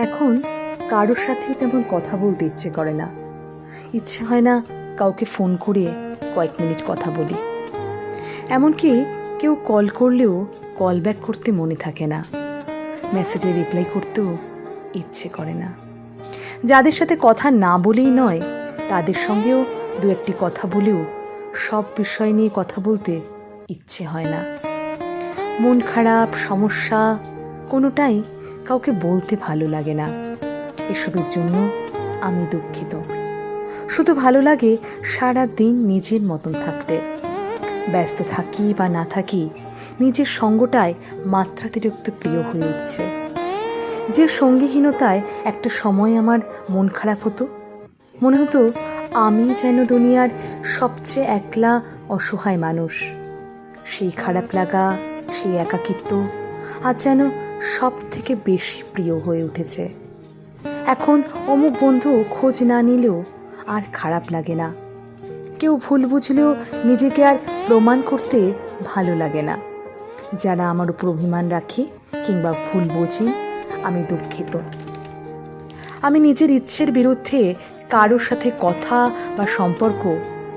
এখন কারোর সাথেই তেমন কথা বলতে ইচ্ছে করে না। ইচ্ছে হয় না কাউকে ফোন করে কয়েক মিনিট কথা বলি। এমনকি কেউ কল করলেও কল ব্যাক করতে মনে থাকে না, মেসেজে রিপ্লাই করতেও ইচ্ছে করে না। যাদের সাথে কথা না বলেই নয়, তাদের সঙ্গেও দু একটি কথা বলেও সব বিষয় নিয়ে কথা বলতে ইচ্ছে হয় না। মন খারাপ, সমস্যা কোনোটাই কাউকে বলতে ভালো লাগে না। এসবের জন্য আমি দুঃখিত। শুধু ভালো লাগে সারা দিন নিজের মতন থাকতে। ব্যস্ত থাকি বা না থাকি, নিজের সঙ্গটায় মাত্রাতিরিক্ত প্রিয় হয়ে উঠছে। যে সঙ্গীহীনতায় একটা সময় আমার মন খারাপ হতো, মনে হতো আমি যেন দুনিয়ার সবচেয়ে একলা অসহায় মানুষ। সেই খারাপ লাগা, সেই একাকিত্ব আজ যেন সব থেকে বেশি প্রিয় হয়ে উঠেছে। এখন অমুক বন্ধু খোঁজ না নিলেও আর খারাপ লাগে না। কেউ ভুল বুঝলেও নিজেকে আর প্রমাণ করতে ভালো লাগে না। যারা আমার উপর অভিমান রাখে কিংবা ভুল বোঝে, আমি দুঃখিত। আমি নিজের ইচ্ছের বিরুদ্ধে কারোর সাথে কথা বা সম্পর্ক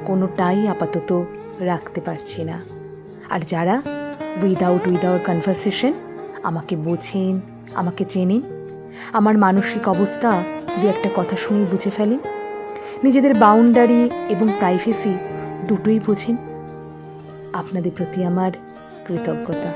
কোনোটাই আপাতত রাখতে পারছি না। আর যারা উইদাউট কনভারসেশন আমাকে বোঝেন, আমাকে চেনেন, আমার মানসিক অবস্থা দু একটা কথা শুনেই বুঝে ফেলেন, নিজেদের বাউন্ডারি এবং প্রাইভেসি দুটোই বোঝেন, আপনাদের প্রতি আমার কৃতজ্ঞতা।